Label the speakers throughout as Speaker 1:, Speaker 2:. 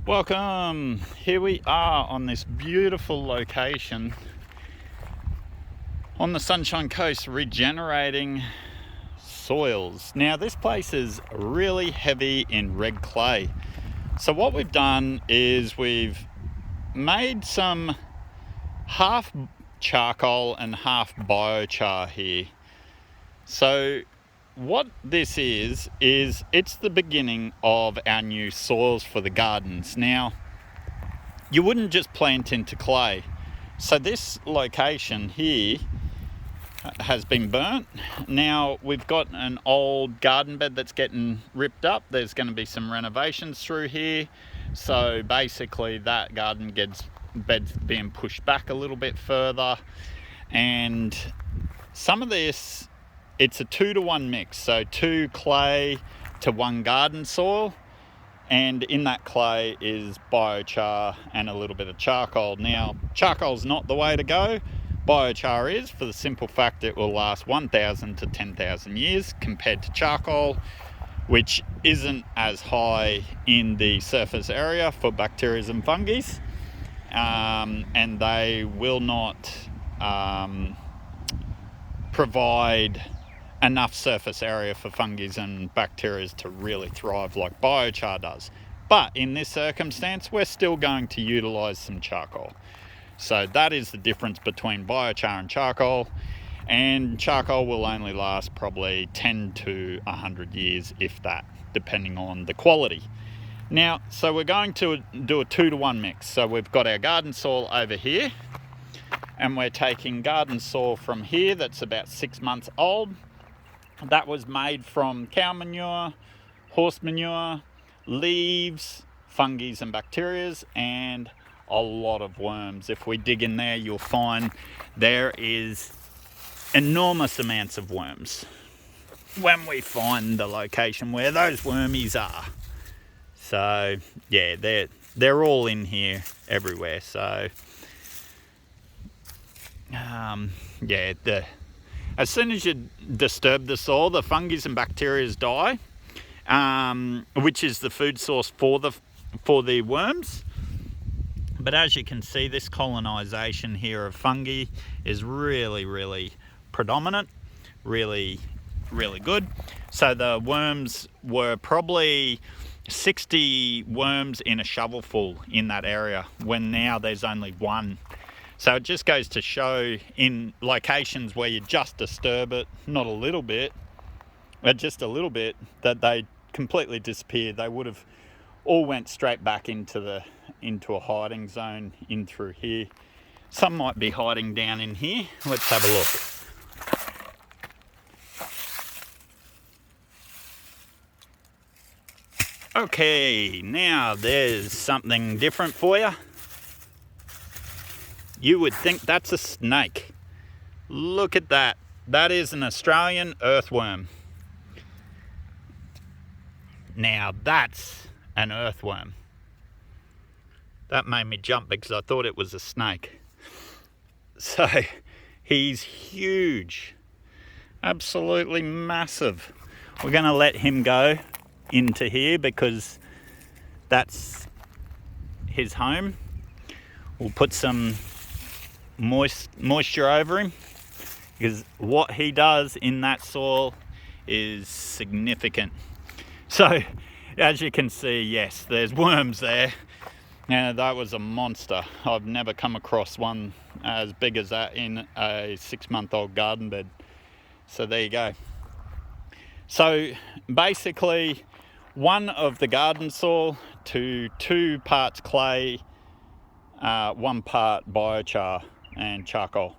Speaker 1: Welcome. Here we are on this beautiful location on the Sunshine Coast, regenerating soils. Now this place is really heavy in red clay. So what we've done is we've made some half charcoal and half biochar here. So what this is it's the beginning of our new soils for the gardens. Now, you wouldn't just plant into clay. So this location here has been burnt. Now we've got an old garden bed that's getting ripped up. There's going to be some renovations through here. So basically that garden bed's being pushed back a little bit further. And some of this, it's a 2-to-1 mix, so 2 clay to 1 garden soil, and in that clay is biochar and a little bit of charcoal. Now, charcoal's not the way to go. Biochar is, for the simple fact it will last 1,000 to 10,000 years compared to charcoal, which isn't as high in the surface area for bacteria and fungi, and they will not provide enough surface area for fungi and bacteria to really thrive like biochar does. But in this circumstance, we're still going to utilize some charcoal. So that is the difference between biochar and charcoal. And charcoal will only last probably 10 to 100 years, if that, depending on the quality. Now, so we're going to do a 2-to-1 mix. So we've got our garden soil over here, and we're taking garden soil from here that's about 6 months old. That was made from cow manure, horse manure, leaves, fungi and bacteria, and a lot of worms. If we dig in there, you'll find there is enormous amounts of worms when we find the location where those wormies are. So yeah, they're all in here everywhere. So as soon as you disturb the soil, the fungi and bacteria die, which is the food source for the worms. But as you can see, this colonization here of fungi is really, really predominant, really, really good. So the worms were probably 60 worms in a shovelful in that area, when now there's only 1. So it just goes to show, in locations where you just disturb it, not a little bit, but just a little bit, that they completely disappeared. They would have all went straight back into a hiding zone in through here. Some might be hiding down in here. Let's have a look. Okay, now there's something different for you. You would think that's a snake. Look at that. That is an Australian earthworm. Now that's an earthworm. That made me jump because I thought it was a snake. So he's huge. Absolutely massive. We're going to let him go into here because that's his home. We'll put some moisture over him, because what he does in that soil is significant. So as you can see, yes, there's worms there. Now that was a monster. I've never come across one as big as that in a 6-month-old garden bed. So there you go. So basically, 1 of the garden soil to 2 parts clay, 1 part biochar and charcoal.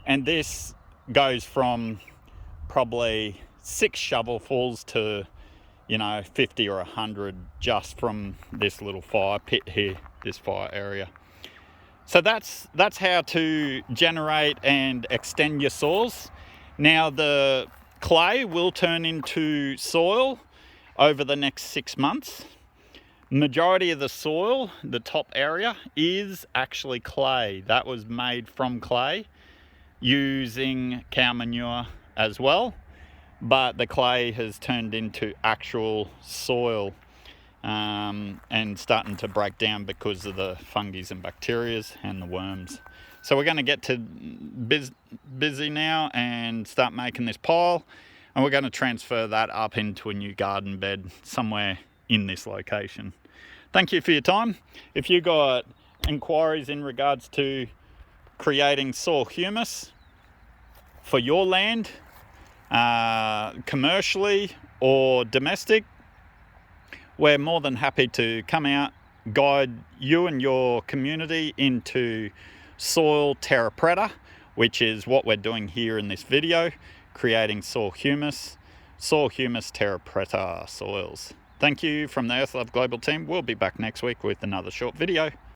Speaker 1: And this goes from probably 6 shovelfuls to 50 or 100 just from this little fire pit here, this fire area. So that's how to generate and extend your soils. Now the clay will turn into soil over the next 6 months. Majority of the soil, the top area, is actually clay. That was made from clay using cow manure as well, but the clay has turned into actual soil. and starting to break down because of the fungi and bacteria and the worms. So we're going to get to busy now and start making this pile, and we're going to transfer that up into a new garden bed somewhere in this location. Thank you for your time. If you got inquiries in regards to creating soil humus for your land, commercially or domestic, we're more than happy to come out, guide you and your community into soil terra preta, which is what we're doing here in this video, creating soil humus terra preta soils. Thank you from the Earthlove Global team. We'll be back next week with another short video.